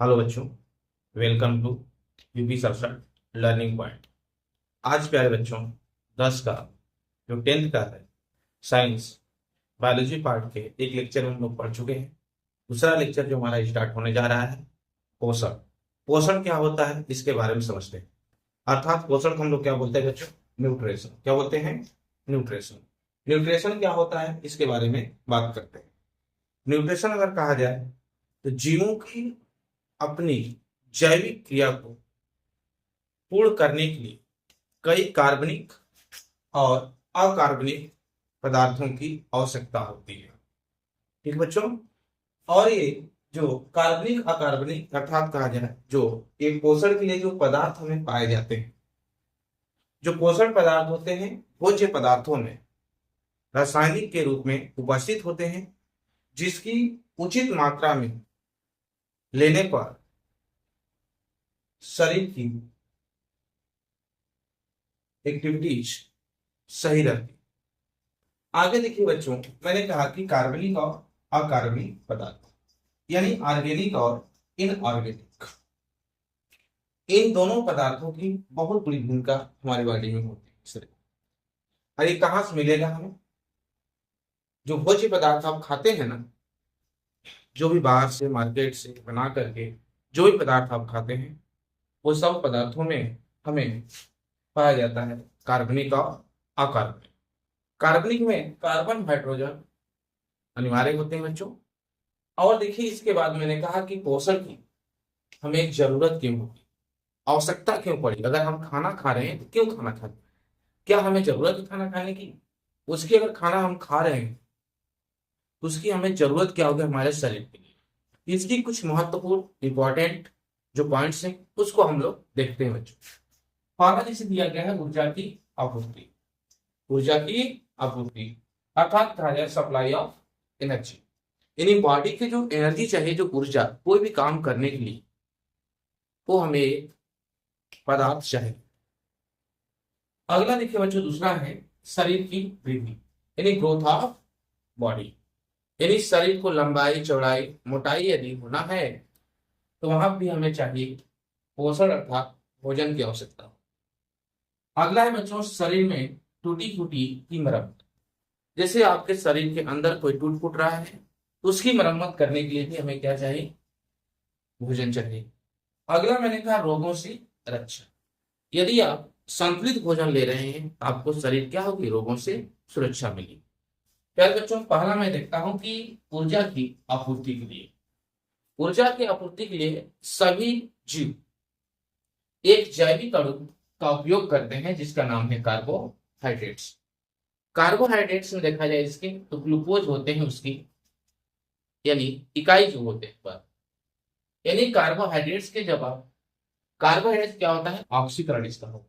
Hello बच्चों, welcome to UP सरसठ learning point. आज प्यारे बच्चों, 10 का जो 10th का है साइंस बायोलॉजी पार्ट के एक लेक्चर में हम लोग पढ़ चुके हैं। दूसरा लेक्चर जो हमारा स्टार्ट होने जा रहा है, पोषण। पोषण क्या होता है इसके बारे में समझते हैं। अर्थात पोषण को हम लोग क्या बोलते हैं बच्चों? न्यूट्रिशन। क्या बोलते हैं? न्यूट्रिशन। न्यूट्रिशन क्या होता है इसके बारे में बात करते हैं। न्यूट्रिशन अगर कहा जाए तो जीवों की अपनी जैविक क्रिया को पूर्ण करने के लिए कई कार्बनिक और अकार्बनिक पदार्थों की आवश्यकता होती है। ठीक बच्चों। और ये जो कार्बनिक अकार्बनिक अर्थात कहा जाए जो एक पोषण के लिए जो पदार्थ हमें पाए जाते हैं, जो पोषण पदार्थ होते हैं, भोज्य पदार्थों में रासायनिक के रूप में उपस्थित होते हैं, जिसकी उचित मात्रा में लेने पर शरीर की एक्टिविटीज सही रहती। आगे देखिए बच्चों, मैंने कहा कि कार्बनिक और अकार्बनिक पदार्थ यानी ऑर्गेनिक और इनऑर्गेनिक, इन दोनों पदार्थों की बहुत बड़ी भूमिका हमारी बॉडी में होती है शरीर। और ये कहाँ से मिलेगा हमें? जो भोज्य पदार्थ आप खाते हैं ना, जो भी बाहर से मार्केट से बना करके जो भी पदार्थ आप खाते हैं, वो सब पदार्थों में हमें पाया जाता है कार्बनिक और अकार्बनिक। कार्बनिक में कार्बन हाइड्रोजन अनिवार्य होते हैं बच्चों। और देखिए इसके बाद मैंने कहा कि पोषण की हमें एक जरूरत क्यों होगी, आवश्यकता क्यों पड़ी। अगर हम खाना खा रहे हैं तो क्यों खाना खा रहे हैं? क्या हमें जरूरत है खाना खाने की? उसकी अगर खाना हम खा रहे हैं तो उसकी हमें जरूरत क्या होगी हमारे शरीर के लिए। इसकी कुछ महत्वपूर्ण इंपॉर्टेंट जो पॉइंट्स हैं उसको हम लोग देखते हैं बच्चों। पहला जैसे दिया गया है ऊर्जा की आपूर्ति। ऊर्जा की आपूर्ति अर्थात कहा जाए सप्लाई ऑफ एनर्जी, यानी बॉडी की जो एनर्जी चाहिए, जो ऊर्जा कोई भी काम करने के लिए, वो हमें पदार्थ चाहिए। अगला देखिए बच्चों, दूसरा है शरीर की वृद्धि यानी ग्रोथ ऑफ बॉडी, यानी शरीर को लंबाई चौड़ाई मोटाई यदि होना है तो वहां भी हमें चाहिए पोषण अर्थात भोजन की आवश्यकता हो। अगला है बच्चों शरीर में टूटी फूटी की मरम्मत। जैसे आपके शरीर के अंदर कोई टूट फूट रहा है तो उसकी मरम्मत करने के लिए भी हमें क्या चाहिए? भोजन चाहिए। अगला मैंने कहा रोगों से रक्षा। यदि आप संतुलित भोजन ले रहे हैं तो आपको शरीर क्या होगी? रोगों से सुरक्षा मिलेगी। प्यारे बच्चों, पहला मैं देखता हूं कि ऊर्जा की आपूर्ति के लिए, ऊर्जा की आपूर्ति के लिए सभी जीव एक जैविक अणु का उपयोग करते हैं जिसका नाम है कार्बोहाइड्रेट्स। कार्बोहाइड्रेट्स में देखा जाए इसके तो ग्लूकोज होते हैं उसकी, यानी इकाई जो होते हैं पर, यानी कार्बोहाइड्रेट्स के जब आप कार्बोहाइड्रेट क्या होता है? ऑक्सीकरण इसका होगा।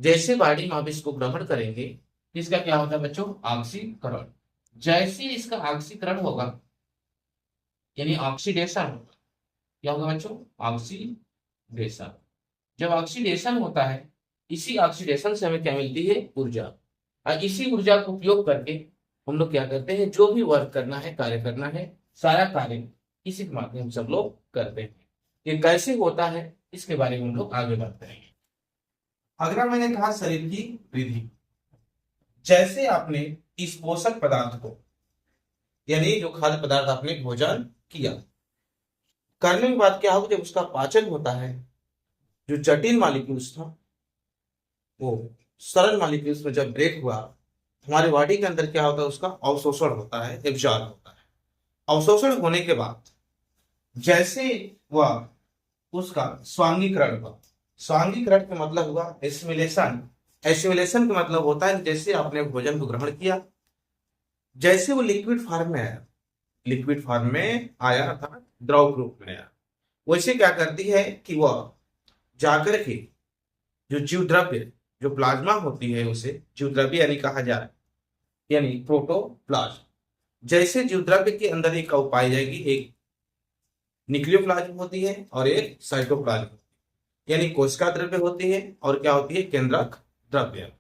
जैसे बॉडी में आप इसको ग्रहण करेंगे, इसका क्या होता है बच्चों? ऑक्सीकरण। जैसे ही इसका ऑक्सीकरण होगा यानी ऑक्सीडेशन होगा। क्या होगा बच्चों? ऑक्सीडेशन। जब ऑक्सीडेशन होता है, इसी ऑक्सीडेशन से हमें क्या मिलती है? ऊर्जा। और इसी ऊर्जा को उपयोग करके हम लोग क्या करते हैं? जो भी वर्क करना है, कार्य करना है, सारा कार्य इसी के माध्यम से हम लोग करते हैं। ये कैसे होता है इसके बारे में हम लोग आगे बढ़ते हैं। अगला मैंने कहा शरीर की वृद्धि। जैसे आपने इस पोषक पदार्थ को यानी जो खाद्य पदार्थ आपने भोजन किया, करने के बाद क्या होगा? जब उसका पाचन होता है, जो जटिल मॉलिक्यूल्स था वो सरल मॉलिक्यूल्स में जब ब्रेक हुआ, हमारे बॉडी के अंदर क्या होता है? उसका अवशोषण होता है, एब्जॉर्ब होता है। अवशोषण होने के बाद जैसे वह उसका स्वांगीकरण हुआ, स्वांगीकरण का मतलब हुआ एसिमिलेशन। एसिमिलेशन का मतलब होता है जैसे आपने भोजन को ग्रहण किया, जैसे वो लिक्विड फॉर्म में आया, लिक्विड फॉर्म में आया अर्थात द्रव रूप में आया, वैसे क्या करती है कि वह जाकर के जो जीव द्रव्य जो प्लाज्मा होती है उसे जीव द्रव्य यानी कहा जाए, यानी प्रोटोप्लाज्म। जैसे जीव द्रव्य के अंदर एक पाई जाएगी, एक न्यूक्लियोप्लाज्म होती है और एक साइटोप्लाज्म, यानी कोशिका द्रव्य होती है और क्या होती है? केंद्रक द्रव्य।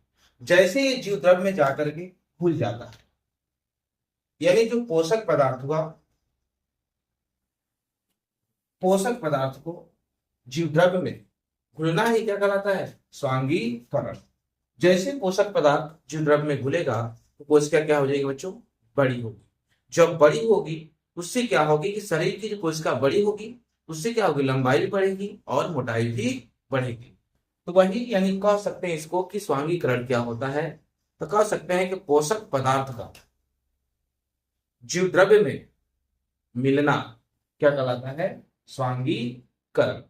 जैसे ये जीव द्रव्य में जाकर के घुल जाता है, यानी जो पोषक पदार्थ हुआ पोषक पदार्थ को जीव द्रव्य में घुलना ही क्या कहलाता है? स्वांगीकरण। जैसे पोषक पदार्थ जीव द्रव्य में घुलेगा तो कोशिका क्या हो जाएगी बच्चों? बड़ी होगी। जब बड़ी होगी उससे क्या होगी कि शरीर की जो कोशिका बड़ी होगी उससे क्या होगी? लंबाई भी बढ़ेगी और मोटाई भी बढ़ेगी। तो वही यानी कह सकते हैं इसको कि स्वांगीकरण क्या होता है? तो कह सकते हैं कि पोषक पदार्थ का जीव द्रव्य में मिलना क्या कहलाता है? स्वांगीकरण।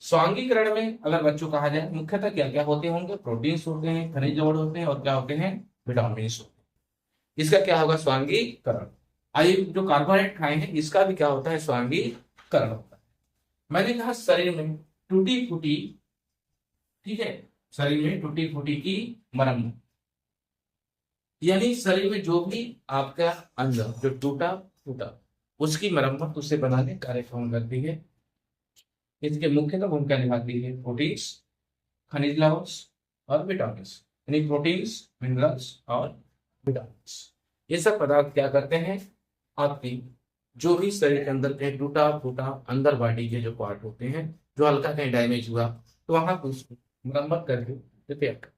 स्वांगीकरण में अगर बच्चों कहा जाए मुख्यतः क्या क्या होते होंगे? प्रोटीन्स होते हैं, खनिज लवण होते हैं और क्या होते हैं? विटामिन होते हैं। इसका क्या होगा? स्वांगीकरण। आइए जो कार्बोहाइड्रेट खाए हैं इसका भी क्या होता है? स्वांगीकरण होता है। मैंने कहा शरीर में टूटी फूटी, ठीक है, शरीर में टूटी फूटी की मरम्मत, यानी शरीर में जो भी आपका अंग जो टूटा फूटा उसकी मरम्मत, उसे बनाने कार्यक्रम करती है। इसके मुख्यतः भूमिका निभाती है प्रोटीन्स, खनिज लवण और विटामिन, यानी प्रोटीन्स, मिनरल्स और विटामिन। ये सब पदार्थ क्या करते हैं? आपकी जो भी शरीर के अंदर कहीं टूटा फूटा अंदर बॉडी के जो पार्ट होते हैं, जो हल्का कहीं डैमेज हुआ तो वहां पर उसको मरम्मत करके रिपेयर कर।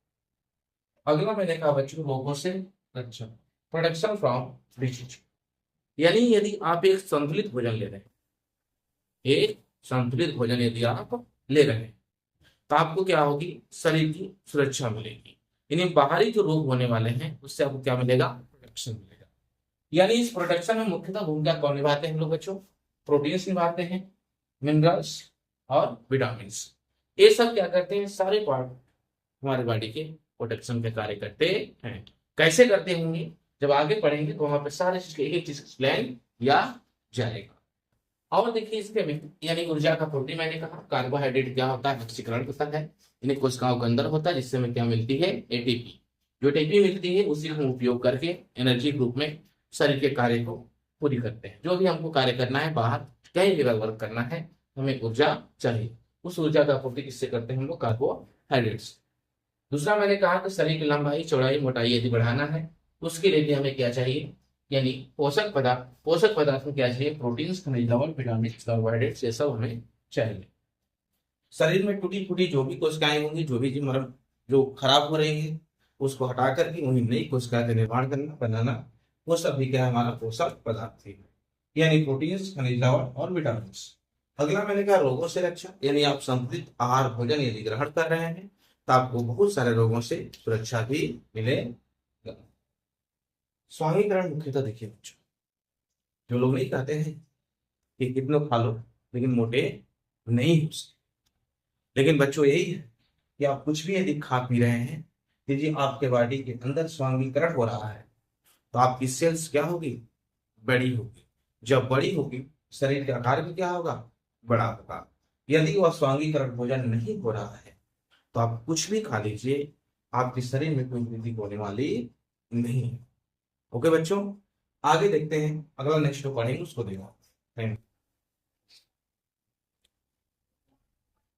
अगला मैंने कहा बच्चों रोगों से रक्षा, प्रोटेक्शन फ्रॉम डिजीज। यानी यदि आप एक संतुलित भोजन ले रहे हैं, एक संतुलित भोजन यदि आप ले रहे हैं तो आपको क्या होगी? शरीर की सुरक्षा मिलेगी। यानी बाहरी जो रोग होने वाले हैं उससे आपको क्या मिलेगा? प्रोटेक्शन मिलेगा। यानी इस प्रोटेक्शन में मुख्यतः भूमिका कौन निभाते हैं हम लोग बच्चों? प्रोटीन्स निभाते हैं, मिनरल्स और विटामिन। ये सब क्या करते हैं? सारे पार्ट हमारे बॉडी के प्रोटेक्शन के कार्य करते हैं। कैसे करते होंगे जब आगे पढ़ेंगे तो वहां पे सारे चीज एक एक चीज एक्सप्लेन किया जाएगा। और देखिए इसके में यानी ऊर्जा का प्रोटीन, मैंने कहा कार्बोहाइड्रेट क्या होता है? ऑक्सीकरण करता है, यानी कोशिकाओं के अंदर होता है, जिससे हमें क्या मिलती है? एटीपी। जो एटीपी मिलती है उसी हम उपयोग करके एनर्जी के रूप में शरीर के कार्य को पूरी करते हैं। जो भी हमको कार्य करना है, बाहर कहीं भी वर्क करना है, हमें ऊर्जा चाहिए। उस ऊर्जा का पूर्ति किससे करते हैं हम लोग? कार्बोहाइड्रेट्स। दूसरा मैंने कहा कि शरीर की लंबाई, चौड़ाई, मोटाई यदि बढ़ाना है तो उसके लिए भी हमें क्या चाहिए? यानी पोषक पदार्थ में क्या चाहिए? प्रोटीन्स, खनिज लवण, विटामिन, कार्बोहाइड्रेट्स, ये सब हमें चाहिए। शरीर में टूटी फूटी जो भी कोशिकाएं होंगी, जो भी जो खराब हो रही है उसको हटा करके वही नई कोशिका का निर्माण करना, बनाना, वो सब भी क्या है? हमारा पोषक पदार्थ है, यानी प्रोटीन्स, खनिज लवण और विटामिन। अगला मैंने कहा रोगों से रक्षा, यानी आप संतुलित आहार भोजन यदि ग्रहण कर रहे हैं तो आपको बहुत सारे रोगों से सुरक्षा भी मिलेगा। स्वांगीकरण मुख्यतः देखिए बच्चों, जो लोग नहीं कहते हैं कि कितनों खा लो लेकिन मोटे नहीं हो सकते, लेकिन बच्चों यही है कि आप कुछ भी यदि खा पी रहे हैं, यदि आपके बॉडी के अंदर स्वांगीकरण हो रहा है तो आपकी सेल्स क्या होगी? बड़ी होगी। जब बड़ी होगी शरीर के आकार में क्या होगा? बड़ा होगा। यदि वह स्वांगीकरण भोजन नहीं हो रहा है तो आप कुछ भी खा लीजिए, आपके शरीर में कोई वृद्धि होने वाली नहीं है। ओके बच्चों, आगे देखते हैं, अगला नेक्स्ट जो पढ़ेंगे उसको देखो। Thank you.